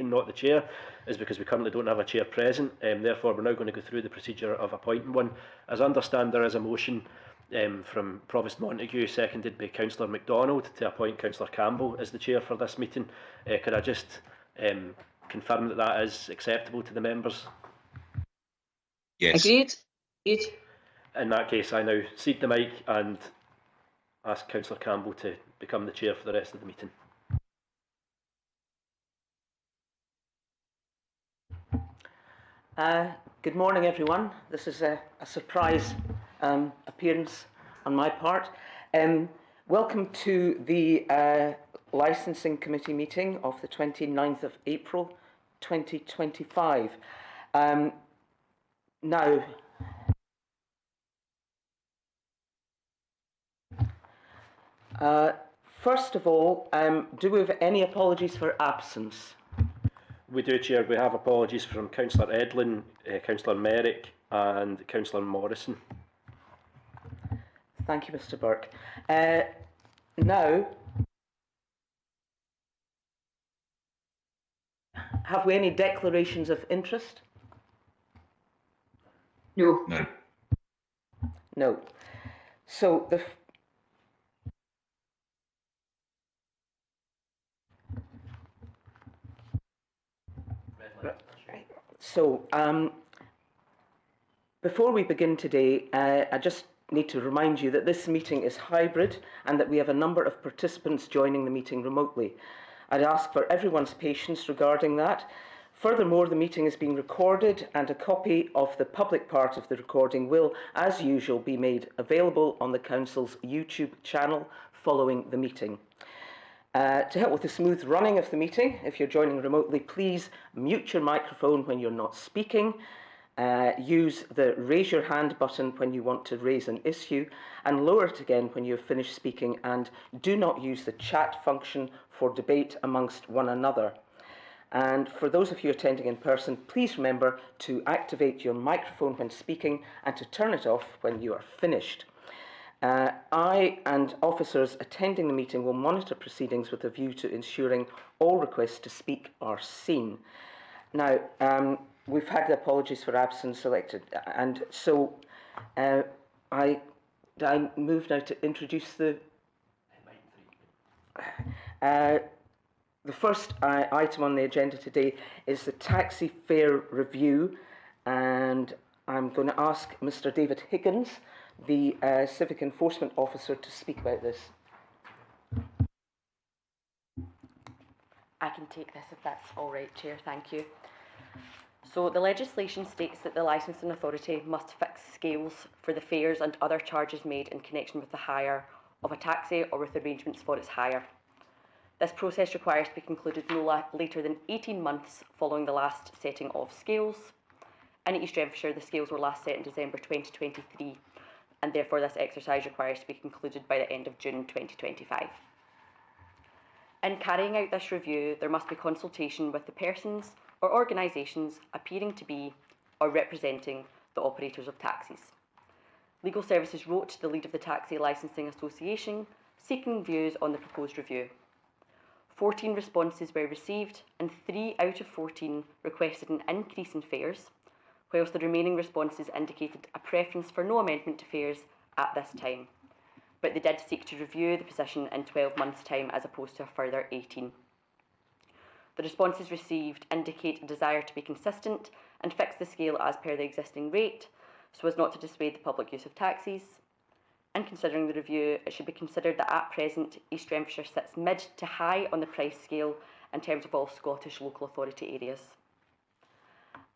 not the chair, is because we currently don't have a chair present. Therefore, we're now going to go through the procedure of appointing one. As I understand, there is a motion from Provost Montague, seconded by Councillor MacDonald, to appoint Councillor Campbell as the chair for this meeting. Could I just confirm that that is acceptable to the members? Yes. Agreed. In that case, I now cede the mic and ask Councillor Campbell to become the chair for the rest of the meeting. Good morning, everyone. This is a surprise appearance on my part. Welcome to the Licensing Committee meeting of the 29th of April 2025. Now, first of all, do we have any apologies for absence? We do, Chair. We have apologies from Councillor Edlin, Councillor Merrick and Councillor Morrison. Thank you, Mr. Burke. Now, have we any declarations of interest? No. No. No. So the before we begin today, I just need to remind you that this meeting is hybrid and that we have a number of participants joining the meeting remotely. I'd ask for everyone's patience regarding that. Furthermore, the meeting is being recorded and a copy of the public part of the recording will, as usual, be made available on the Council's YouTube channel following the meeting. To help with the smooth running of the meeting, if you're joining remotely, please mute your microphone when you're not speaking. Use the raise your hand button when you want to raise an issue and lower it again when you've finished speaking, and do not use the chat function for debate amongst one another. And for those of you attending in person, please remember to activate your microphone when speaking and to turn it off when you are finished. I and officers attending the meeting will monitor proceedings with a view to ensuring all requests to speak are seen. Now, we've had the apologies for absence selected, and so I move now to introduce the first item on the agenda today is the taxi fare review, and I'm going to ask Mr. David Higgins, the Civic Enforcement Officer, to speak about this. I can take this if that's all right, Chair, thank you. So the legislation states that the licensing authority must fix scales for the fares and other charges made in connection with the hire of a taxi or with arrangements for its hire. This process requires to be concluded no later than 18 months following the last setting of scales. In East Renfrewshire, the scales were last set in December 2023, and therefore this exercise requires to be concluded by the end of June 2025. In carrying out this review, there must be consultation with the persons or organisations appearing to be or representing the operators of taxis. Legal Services wrote to the lead of the Taxi Licensing Association seeking views on the proposed review. 14 responses were received and 3 out of 14 requested an increase in fares, whilst the remaining responses indicated a preference for no amendment to fares at this time. But they did seek to review the position in 12 months' time as opposed to a further 18. The responses received indicate a desire to be consistent and fix the scale as per the existing rate, so as not to dissuade the public use of taxis. In considering the review, it should be considered that at present, East Renfrewshire sits mid to high on the price scale in terms of all Scottish local authority areas.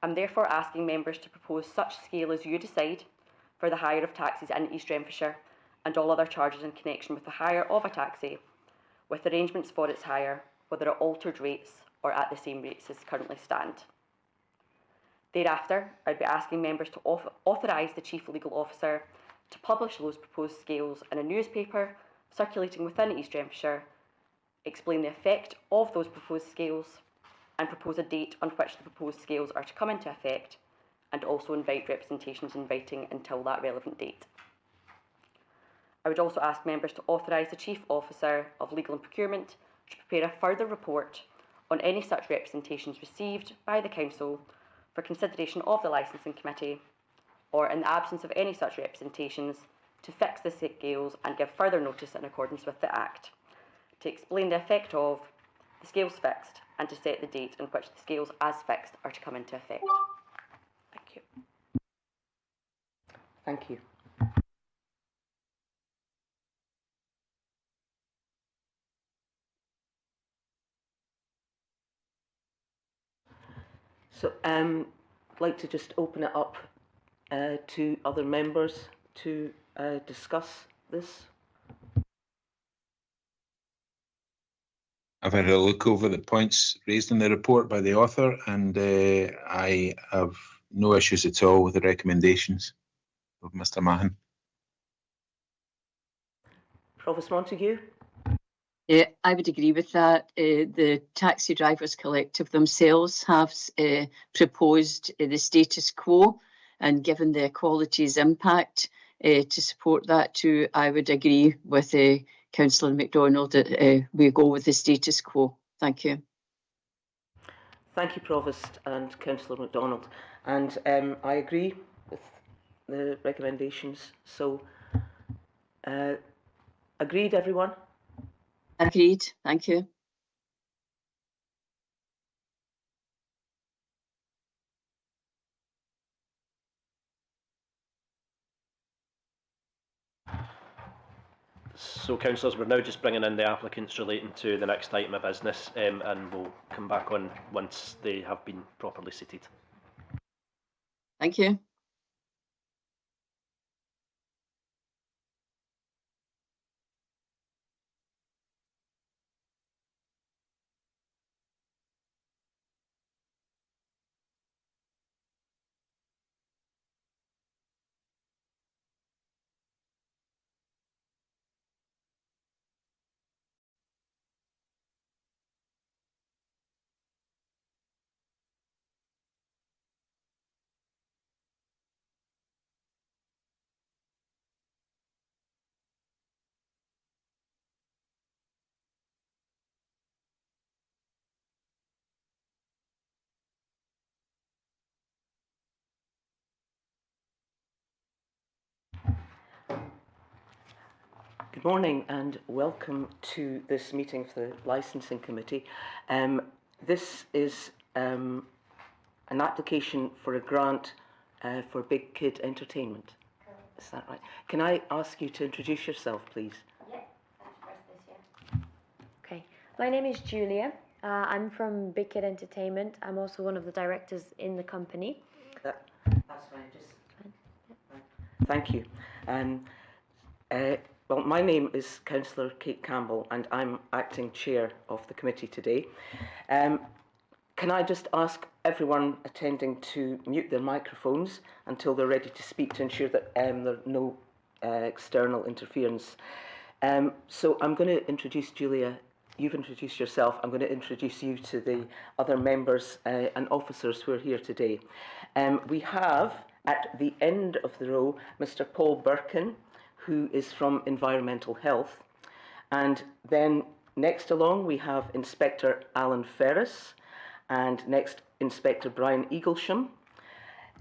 I'm therefore asking members to propose such scale as you decide for the hire of taxis in East Renfrewshire and all other charges in connection with the hire of a taxi, with arrangements for its hire, whether at altered rates or at the same rates as currently stand. Thereafter, I'd be asking members to authorise the Chief Legal Officer to publish those proposed scales in a newspaper circulating within East Renfrewshire, explain the effect of those proposed scales, and propose a date on which the proposed scales are to come into effect, and also invite representations in writing until that relevant date. I would also ask members to authorise the Chief Officer of Legal and Procurement to prepare a further report on any such representations received by the Council for consideration of the Licensing Committee, or in the absence of any such representations, to fix the scales and give further notice in accordance with the Act, to explain the effect of the scales fixed, and to set the date in which the scales as fixed are to come into effect. Thank you. Thank you. So I'd like to just open it up to other members to discuss this. I've had a look over the points raised in the report by the author, and I have no issues at all with the recommendations of Mr. Mahon. Provost Montague? Yeah, I would agree with that. The Taxi Drivers Collective themselves have proposed the status quo, and given the equalities impact to support that too, I would agree with Councillor MacDonald that we go with the status quo. Thank you. Thank you, Provost and Councillor MacDonald. And I agree with the recommendations. So, agreed, everyone? Agreed. Thank you. So, councillors, we're now just bringing in the applicants relating to the next item of business, and we'll come back on once they have been properly seated. Thank you. Good morning and welcome to this meeting for the Licensing Committee. This is an application for a grant for Big Kid Entertainment. Is that right? Can I ask you to introduce yourself, please? Yeah, okay, my name is Julia. I'm from Big Kid Entertainment. I'm also one of the directors in the company. That's fine. Thank you. Well, my name is Councillor Kate Campbell and I'm acting chair of the committee today. Can I just ask everyone attending to mute their microphones until they're ready to speak to ensure that there's no external interference. So I'm going to introduce Julia. You've introduced yourself. I'm going to introduce you to the other members and officers who are here today. We have at the end of the row Mr. Paul Birkin, who is from Environmental Health. And then next along we have Inspector Alan Ferris, and next Inspector Brian Eaglesham.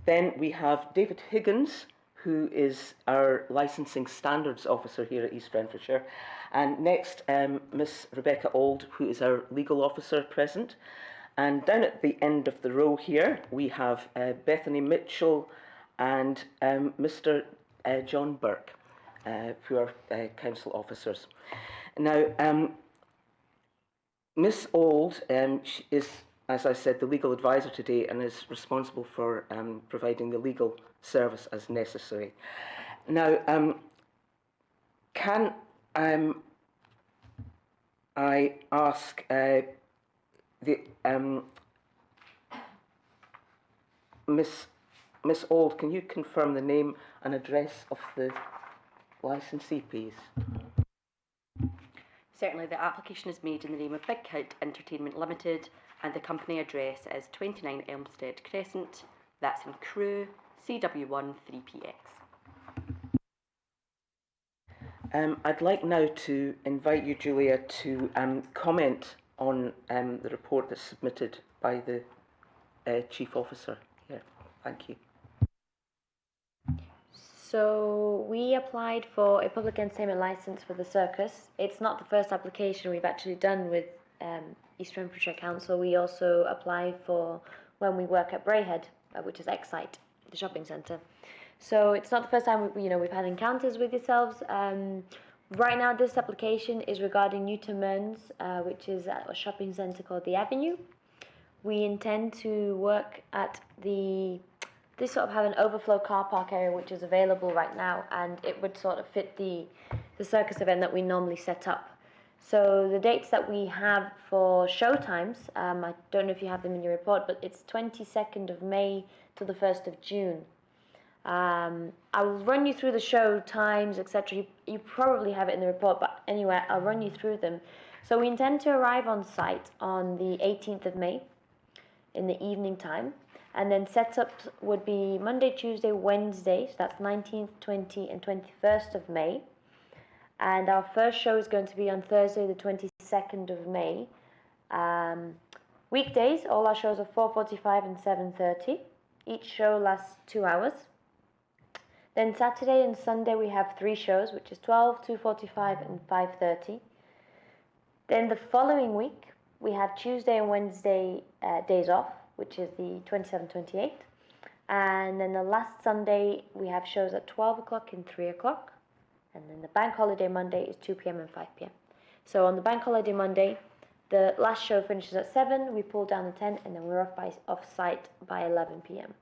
Then we have David Higgins, who is our Licensing Standards Officer here at East Renfrewshire. And next, Miss Rebecca Auld, who is our Legal Officer present. And down at the end of the row here, we have Bethany Mitchell and Mr. John Burke, who are council officers. Now, Miss Auld is, as I said, the legal advisor today and is responsible for providing the legal service as necessary. Now, can I ask Miss Auld, can you confirm the name and address of the licensee, please? Certainly, the application is made in the name of Big Kid Entertainment Limited, and the company address is 29 Elmstead Crescent. That's in Crewe, CW1 3PX. I'd like now to invite you, Julia, to comment on the report that's submitted by the Chief Officer here? Thank you. So we applied for a public entertainment license for the circus. It's not the first application we've actually done with East Renfrewshire Council. We also apply for when we work at Braehead, which is Excite, the shopping centre. So it's not the first time we've had encounters with yourselves. Right now, this application is regarding Newton Mearns, which is at a shopping centre called The Avenue. We intend to work at they sort of have an overflow car park area which is available right now, and it would sort of fit the circus event that we normally set up. So the dates that we have for show times, I don't know if you have them in your report, but it's 22nd of May to the 1st of June. I will run you through the show times, etc. You probably have it in the report, but anyway, I'll run you through them. So we intend to arrive on site on the 18th of May in the evening time, and then setup would be Monday, Tuesday, Wednesday, so that's 19th, 20th and 21st of May. And our first show is going to be on Thursday, the 22nd of May. Weekdays, all our shows are 4:45 and 7:30. Each show lasts 2 hours. Then Saturday and Sunday we have 3 shows, which is 12, 2:45 and 5:30. Then the following week we have Tuesday and Wednesday days off, which is the 27th, 28th. And then the last Sunday we have shows at 12 o'clock and 3 o'clock. And then the bank holiday Monday is 2 p.m. and 5 p.m. So on the bank holiday Monday, the last show finishes at 7, we pull down the tent, and then we're off site by 11 p.m.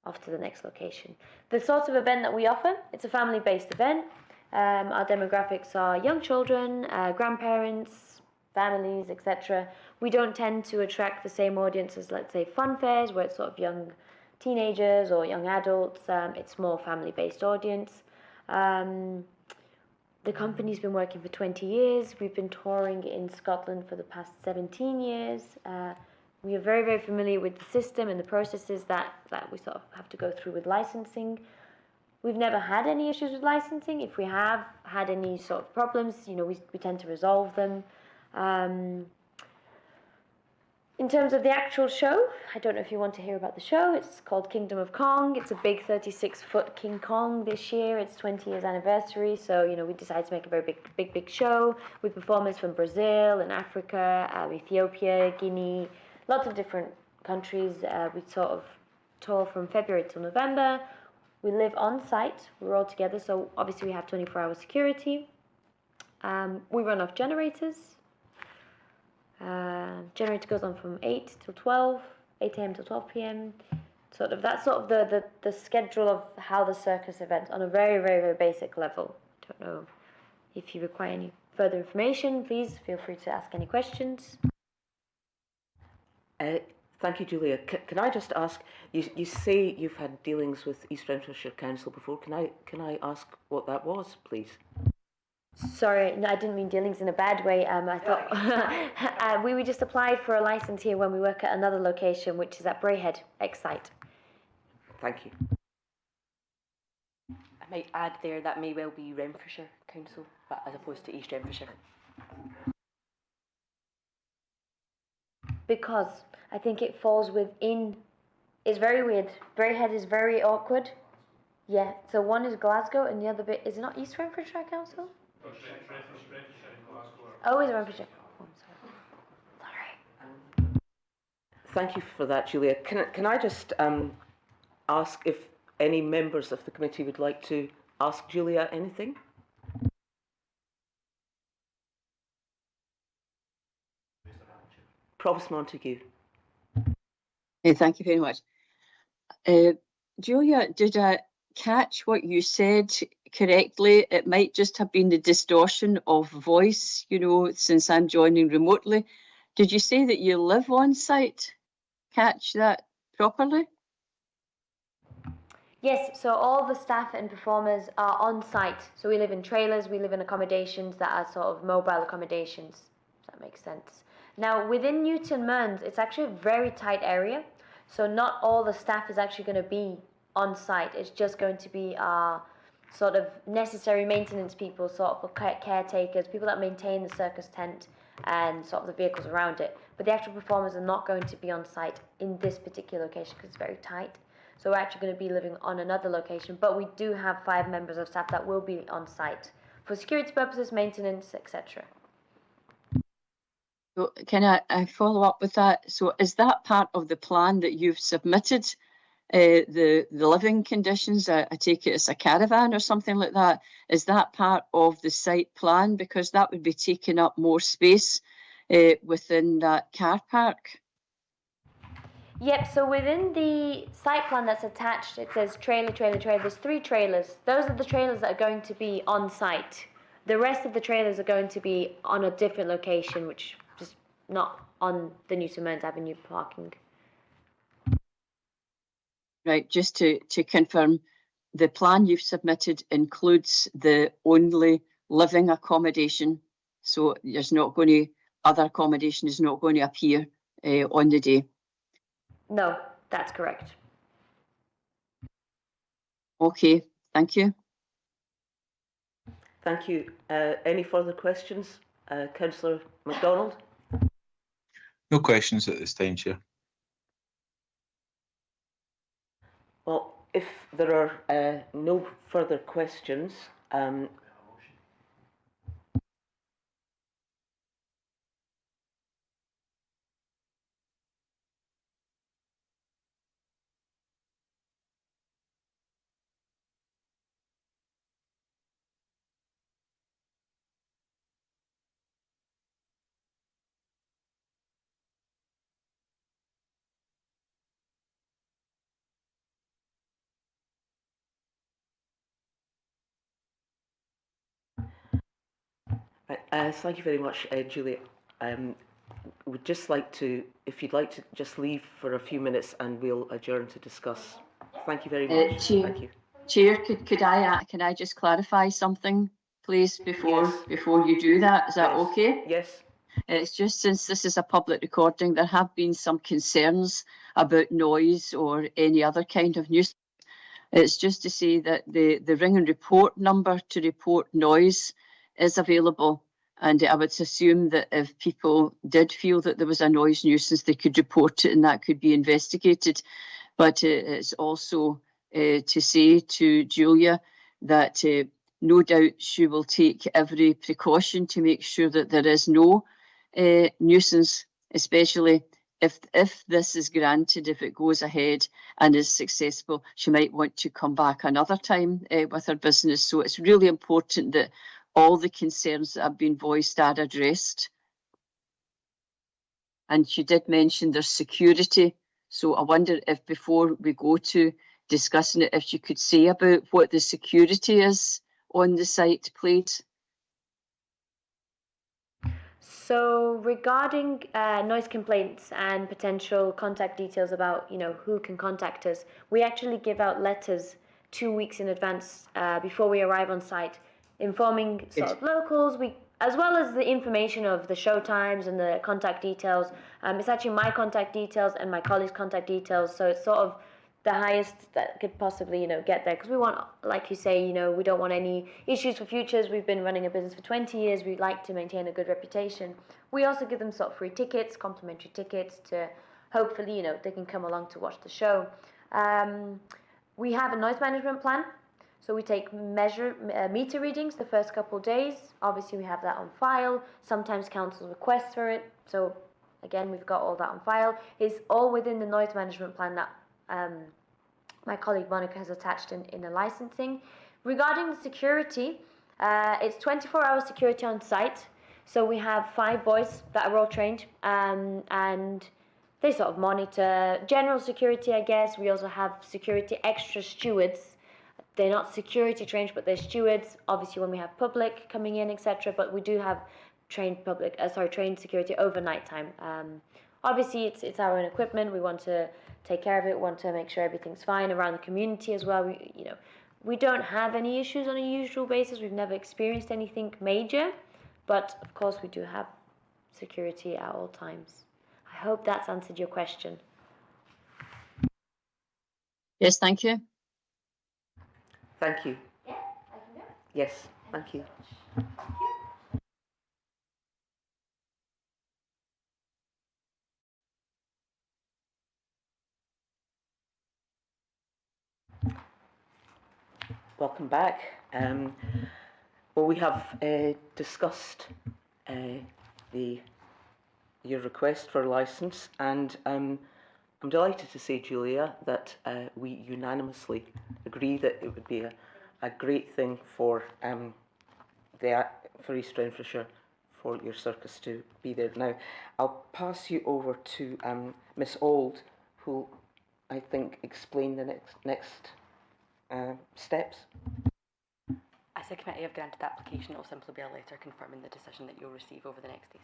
off to the next location. The sort of event that we offer, it's a family-based event. Our demographics are young children, grandparents, families, etc. We don't tend to attract the same audience as, let's say, fun fairs, where it's sort of young teenagers or young adults. It's more family-based audience. The company's been working for 20 years. We've been touring in Scotland for the past 17 years. We are very, very familiar with the system and the processes that we sort of have to go through with licensing. We've never had any issues with licensing. If we have had any sort of problems, we tend to resolve them. In terms of the actual show, I don't know if you want to hear about the show. It's called Kingdom of Kong. It's a big 36-foot King Kong this year. It's 20 years anniversary, so we decided to make a very big show with performers from Brazil and Africa, Ethiopia, Guinea, lots of different countries. We sort of tour from February till November. We live on site. We're all together, so obviously we have 24-hour security. We run off generators. Generator goes on from 8 till 12, 8 a.m. till 12 p.m. That's sort of the schedule of how the circus events on a very, very, very basic level. Don't know if you require any further information. Please feel free to ask any questions. Thank you, Julia. Can I just ask, you say you've had dealings with East Renfrewshire Council before. Can I ask what that was, please? Sorry, no, I didn't mean dealings in a bad way. I thought we just applied for a license here when we work at another location, which is at Braehead, Excite. Thank you. I might add there that may well be Renfrewshire Council, but as opposed to East Renfrewshire. Because I think it falls within. It's very weird. Braehead is very awkward. Yeah, so one is Glasgow and the other bit is it not East Renfrewshire Council? Oh, is it Renfrewshire? Oh, I'm sorry. Thank you for that, Julia. Can I just ask if any members of the committee would like to ask Julia anything? Provost Montague. Thank you very much. Julia, did I catch what you said correctly? It might just have been the distortion of voice, since I'm joining remotely. Did you say that you live on site? Catch that properly? Yes, so all the staff and performers are on site. So we live in trailers, we live in accommodations that are sort of mobile accommodations, if that makes sense. Now, within Newton Mearns, it's actually a very tight area. So not all the staff is actually going to be on site. It's just going to be our sort of necessary maintenance people, sort of caretakers, people that maintain the circus tent, and sort of the vehicles around it. But the actual performers are not going to be on site in this particular location because it's very tight. So we're actually going to be living on another location, but we do have 5 members of staff that will be on site for security purposes, maintenance, etc. So can I follow up with that? So is that part of the plan that you've submitted? The living conditions, I take it it's a caravan or something like that. Is that part of the site plan? Because that would be taking up more space within that car park. Yep, so within the site plan that's attached, it says trailer, trailer, trailer. There's 3 trailers. Those are the trailers that are going to be on site. The rest of the trailers are going to be on a different location, which is not on the Newton Mearns Avenue parking. Right, just to confirm, the plan you've submitted includes the only living accommodation. So there's not going to, other accommodation is not going to appear on the day. No, that's correct. Okay, thank you. Thank you. Any further questions? Councillor MacDonald? No questions at this time, Chair. Well, if there are no further questions, thank you very much, Julie. Would just like to, if you'd like to just leave for a few minutes and we'll adjourn to discuss. Thank you very much. Thank you. Chair, can I just clarify something, please, before you do that? Is that okay? Yes. It's just, since this is a public recording, there have been some concerns about noise or any other kind of nuisance. It's just to say that the ring and report number to report noise is available. And I would assume that if people did feel that there was a noise nuisance, they could report it and that could be investigated. But it's also to say to Julia that no doubt she will take every precaution to make sure that there is no nuisance, especially if this is granted, if it goes ahead and is successful. She might want to come back another time with her business. So it's really important that all the concerns that have been voiced are addressed. And she did mention there's security. So I wonder if, before we go to discussing it, if you could say about what the security is on the site, please. So regarding noise complaints and potential contact details about, who can contact us, we actually give out letters 2 weeks in advance before we arrive on site, informing sort of locals, as well as the information of the show times and the contact details. It's actually my contact details and my colleagues' contact details, so it's sort of the highest that could possibly, get there, because we want, like you say, we don't want any issues for futures. We've been running a business for 20 years. We'd like to maintain a good reputation. We also give them sort of free tickets, complimentary tickets, to hopefully, they can come along to watch the show. We have a noise management plan. So we take meter readings the first couple of days. Obviously, we have that on file. Sometimes council requests for it. So again, we've got all that on file. It's all within the noise management plan that my colleague Monica has attached in the licensing. Regarding the security, it's 24-hour security on site. So we have 5 boys that are all trained, and they sort of monitor general security, I guess. We also have security extra stewards. They're not security trained, but they're stewards. Obviously, when we have public coming in, etc. But we do have trained security overnight time. Obviously, it's our own equipment. We want to take care of it. We want to make sure everything's fine around the community as well. We don't have any issues on a usual basis. We've never experienced anything major, but of course, we do have security at all times. I hope that's answered your question. Yes, thank you. Thank you. Yeah, I can do it. Yes, thank you. Welcome back. Well, we have discussed your request for a licence, and I'm delighted to say, Julia, that we unanimously agree that it would be a great thing for East Renfrewshire for your circus to be there. Now, I'll pass you over to Miss Auld, who I think explain the next steps. As the committee have granted the application, it will simply be a letter confirming the decision that you'll receive over the next days.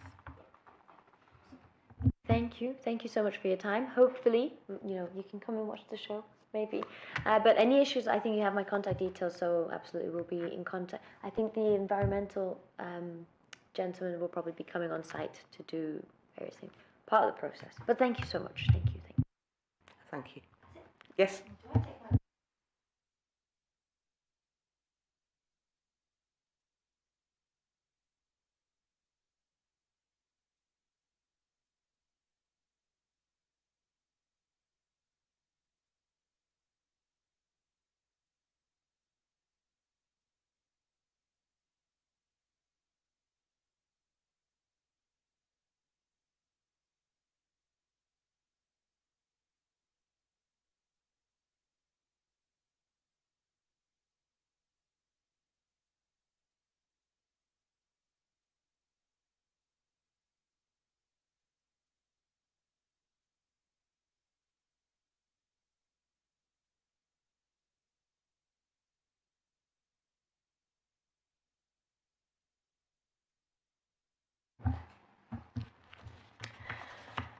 Thank you so much for your time. Hopefully, you can come and watch the show, maybe. But any issues, I think you have my contact details, so absolutely we'll be in contact. I think the environmental gentleman will probably be coming on site to do various things, part of the process. But thank you so much. Thank you. Thank you. Yes.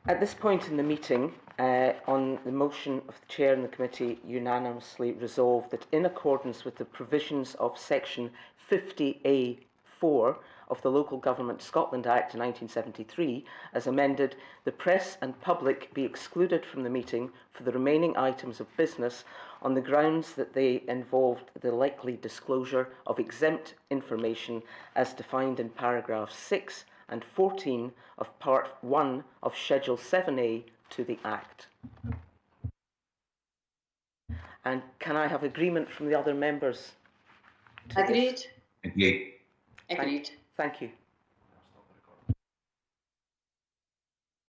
At this point in the meeting, on the motion of the Chair and the Committee, unanimously resolved that in accordance with the provisions of Section 50A(4) of the Local Government Scotland Act 1973, as amended, the press and public be excluded from the meeting for the remaining items of business on the grounds that they involved the likely disclosure of exempt information as defined in paragraphs 6 and 14 of Part 1 of Schedule 7A to the Act. And can I have agreement from the other members? Agreed. Agreed. Agreed. Thank you.